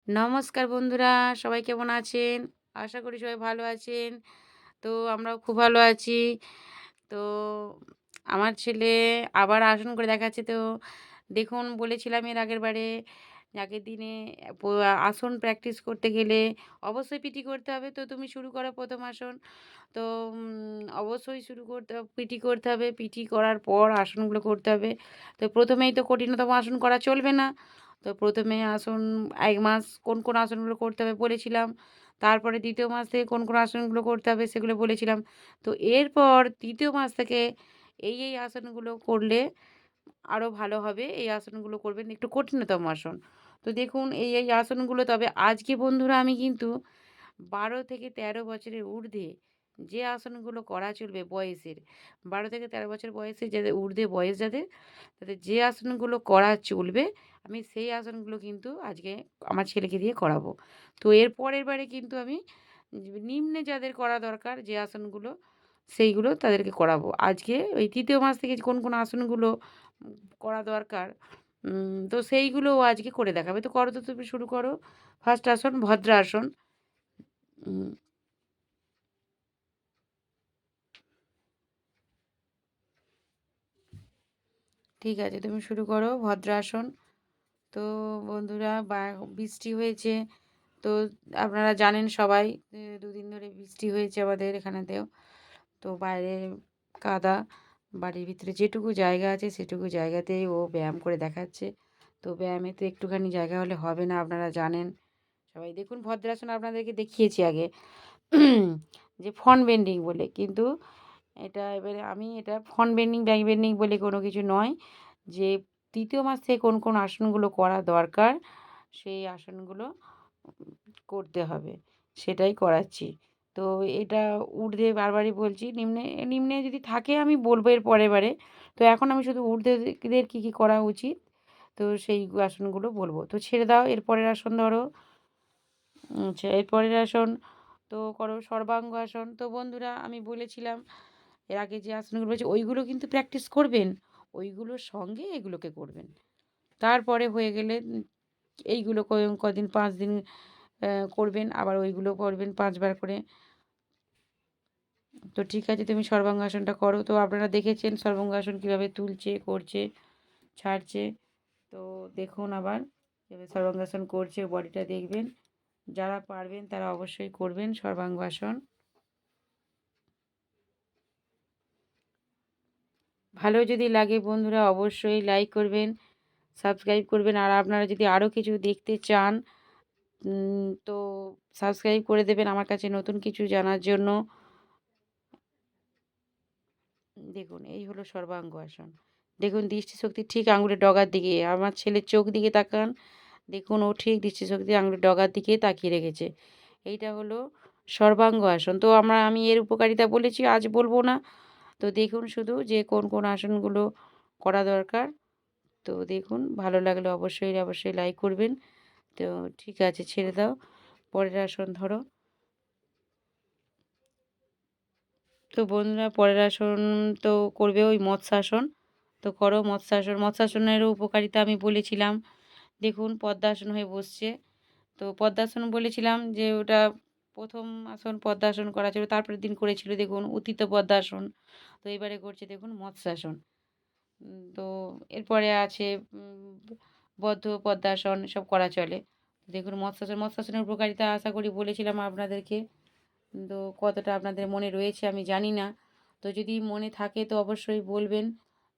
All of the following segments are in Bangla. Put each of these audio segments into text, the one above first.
নমস্কার বন্ধুরা, সবাই কেমন আছেন? আশা করি সবাই ভালো আছেন। তো আমরাও খুব ভালো আছি। তো আমার ছেলে আবার আসন করে দেখাচ্ছে। তো দেখুন বলেছিলাম এর আগেরবারে আগের দিনে প আসন প্র্যাকটিস করতে গেলে অবশ্যই পিটি করতে হবে। তো তুমি শুরু করো ১ম আসন। তো অবশ্যই শুরু করতে পিটি করতে হবে। পিটি করার পর আসনগুলো করতে হবে। তো ১ম এই তো কঠিনতম আসন করা চলবে না। তো ১ম এ আসন ১ মাস কোন আসনগুলো করতে হবে বলেছিলাম। তারপরে ২য় মাস থেকে কোন আসনগুলো করতে হবে সেগুলো বলেছিলাম। তো এরপর ৩য় মাস থেকে এই আসনগুলো করলে আরো ভালো হবে। এই আসনগুলো করবেন একটু কঠিনতম আসন। তো দেখুন এই আসনগুলো তবে আজকে বন্ধুরা আমি কিন্তু ১২ থেকে ১৩ বছরের ঊর্ধ্বে যে আসনগুলো করা চলবে বয়সের ১২ থেকে ১৩ বছর বয়সে যাদের ঊর্ধ্বে বয়স যাদের তাদের যে আসনগুলো করা চলবে আমি সেই আসনগুলো কিন্তু আজকে আমার ছেলেকে দিয়ে করাবো। তো এর পরের বারে কিন্তু আমি নিম্নে যাদের করা দরকার যে আসনগুলো সেইগুলো তাদেরকে করাবো। আজকে ওই ৩য় মাস থেকে কোন আসনগুলো করা দরকার তো সেইগুলো ও আজকে করে দেখাবে। তো করো তো তুমি শুরু করো। ফার্স্ট আসন ভদ্রাসন। উম ঠিক আছে তুমি শুরু করো ভদ্রাসন। তো বন্ধুরা বৃষ্টি হয়েছে। তো আপনারা জানেন সবাই ২ দিন ধরে বৃষ্টি হয়েছে আমাদের এখানেতেও। তো বাইরে কাদা, বাড়ির ভিতরে যেটুকু জায়গা আছে সেটুকু জায়গাতেই ও ব্যায়াম করে দেখাচ্ছে। তো ব্যায়ামে তো একটুখানি জায়গা হলে হবে না আপনারা জানেন। সবাই দেখুন ভদ্রাসন আপনাদেরকে দেখিয়েছি আগে যে ফন বেন্ডিং বলে। কিন্তু এটা এবারে আমি এটা ফন বেন্ডিং, ব্যাক বেন্ডিং বলে কোনো কিছু নয়। যে ৩য় মাস থেকে কোন আসনগুলো করা দরকার সেই আসনগুলো করতে হবে। সেটাই করাচ্ছি। তো এটা ঊর্ধ্বে বারবারই বলছি। নিম্নে নিম্নে যদি থাকে আমি বলব এর পরের বারে। তো এখন আমি শুধু ঊর্ধ্বেদের কী করা উচিত তো সেই আসনগুলো বলব। তো ছেড়ে দাও এর পরের আসন ধরো। আচ্ছা এর পরের আসন তো করো সর্বাঙ্গ আসন। তো বন্ধুরা আমি বলেছিলাম এর আগে যে আসনগুলো বলেছি ওইগুলো কিন্তু প্র্যাকটিস করবেন। ওইগুলোর সঙ্গে এগুলোকে করবেন। তারপরে হয়ে গেলে এইগুলো কদিন ৫ দিন করবেন আবার ওইগুলো করবেন ৫ বার করে। তো ঠিক আছে তুমি সর্বাঙ্গাসনটা করো। তো আপনারা দেখেছেন সর্বাঙ্গাসন কীভাবে তুলছে, করছে, ছাড়ছে। তো দেখুন আবার কীভাবে সর্বাঙ্গাসন করছে বডিটা দেখবেন। যারা পারবেন তারা অবশ্যই করবেন সর্বাঙ্গাসন। ভালো যদি লাগে বন্ধুরা অবশ্যই লাইক করবেন, সাবস্ক্রাইব করবেন। আর আপনারা যদি আরও কিছু দেখতে চান তো সাবস্ক্রাইব করে দেবেন আমার কাছে নতুন কিছু জানার জন্য। দেখুন এই হলো সর্বাঙ্গ আসন। দেখুন দৃষ্টিশক্তি ঠিক আঙুলের ডগার দিকে। আমার ছেলের চোখ দিকে তাকান। দেখুন ও ঠিক দৃষ্টিশক্তি আঙুলের ডগার দিকে তাকিয়ে রেখেছে। এইটা হলো সর্বাঙ্গ আসন। তো আমি এর উপকারিতা বলেছি, আজ বলব না। তো দেখুন শুধু যে কোন আসনগুলো করা দরকার। তো দেখুন ভালো লাগলে অবশ্যই লাইক করবেন। তো ঠিক আছে ছেড়ে দাও। পরের আসন ধরো। তো বন্ধুরা পরের আসন তো করবে ওই মৎস্যাসন। তো করো মৎস্যাসন। মৎস্যাসনেরও উপকারিতা আমি বলেছিলাম। দেখুন পদ্মাসন হয়ে বসছে। তো পদ্মাসন বলেছিলাম যে ওটা ১ম আসন পদ্মাসন করা ছিল। তারপরের দিন করেছিল দেখুন উত্থিত পদ্মাসন। তো এবারে করছে দেখুন মৎস্যাসন। তো এরপরে আছে বদ্ধ পদ্মাসন সব করা চলে। দেখুন মৎস্যাসনের উপকারিতা আশা করি বলেছিলাম আপনাদেরকে। তো কতটা আপনাদের মনে রয়েছে আমি জানি না। তো যদি মনে থাকে তো অবশ্যই বলবেন।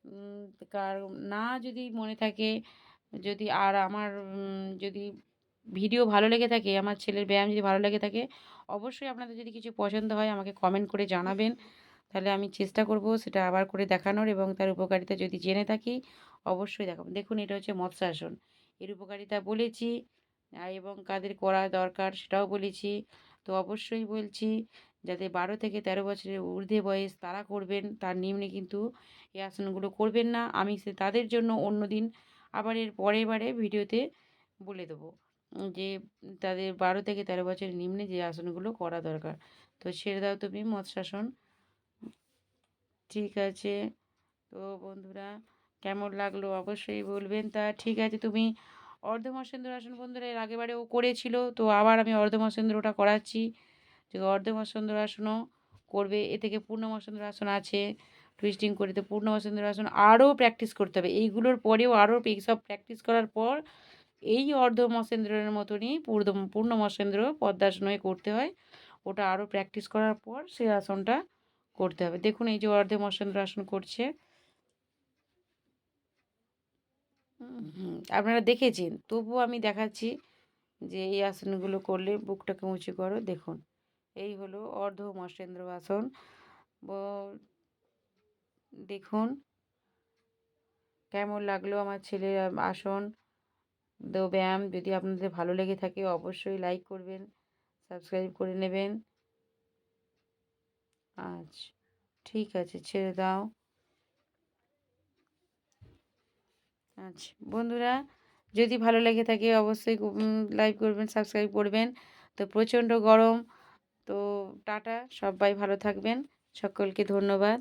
উম কার না যদি মনে থাকে যদি আর আমার যদি ভিডিও ভালো লেগে থাকে, আমার ছেলের ব্যায়াম যদি ভালো লেগে থাকে, অবশ্যই আপনাদের যদি কিছু পছন্দ হয় আমাকে কমেন্ট করে জানাবেন। তাহলে আমি চেষ্টা করব সেটা আবার করে দেখানোর এবং তার উপকারিতা যদি জেনে থাকি অবশ্যই দেখাবো। দেখুন এটা হচ্ছে মৎস্যাসন। এর উপকারিতা বলেছি এবং কাদের করা দরকার সেটাও বলেছি। তো অবশ্যই বলছি যাদের ১২ থেকে ১৩ বছরের ঊর্ধ্বে বয়স তারা করবেন, তার নিম্নে কিন্তু এই আসনগুলো করবেন না। আমি তাদের জন্য অন্যদিন আবার এর পরের বারে ভিডিওতে বলে দেবো যে তাদের ১২ থেকে ১৩ বছরের নিম্নে যে আসনগুলো করা দরকার। তো ছেড়ে দাও তুমি মৎস্যাসন। ঠিক আছে। তো বন্ধুরা কেমন লাগলো অবশ্যই বলবেন। তা ঠিক আছে তুমি অর্ধ মৎস্যেন্দ্রাসন বন্ধুরা এর আগেবারে ও করেছিল, তো আবার আমি অর্ধ মৎস্যেন্দ্রটা করাচ্ছি, যে অর্ধ মৎস্যেন্দ্রাসনও করবে। এ থেকে পূর্ণ মৎস্যেন্দ্রাসন আছে, টুইস্টিং করে, তো পূর্ণ মৎস্যেন্দ্রাসন আরও প্র্যাকটিস করতে হবে। এইগুলোর পরেও আরও এইসব প্র্যাকটিস করার পর এই অর্ধ মৎস্যেন্দ্রের মতনই পূর্ণ মৎস্যেন্দ্র পদ্মাসন হয়ে করতে হয়। ওটা আরও প্র্যাকটিস করার পর সেই আসনটা করতে হবে। দেখুন এই যে অর্ধ মৎস্যেন্দ্র আসন করছে, আপনারা দেখেছেন, তবুও আমি দেখাচ্ছি যে এই আসনগুলো করলে বুকটাকে উঁচু করো। দেখুন এই হলো অর্ধ মৎস্যেন্দ্র আসন। দেখুন কেমন লাগলো আমার ছেলের আসন ব্যায়াম। যদি আপনাদের ভালো লেগে থাকে অবশ্যই লাইক করবেন, সাবস্ক্রাইব করে নেবেন। আচ্ছা ঠিক আছে, ছেড়ে দাও। আচ্ছা বন্ধুরা, যদি ভালো লেগে থাকে অবশ্যই লাইক করবেন, সাবস্ক্রাইব করবেন। তো প্রচণ্ড গরম, তো টাটা, সবাই ভালো থাকবেন, সকলকে ধন্যবাদ।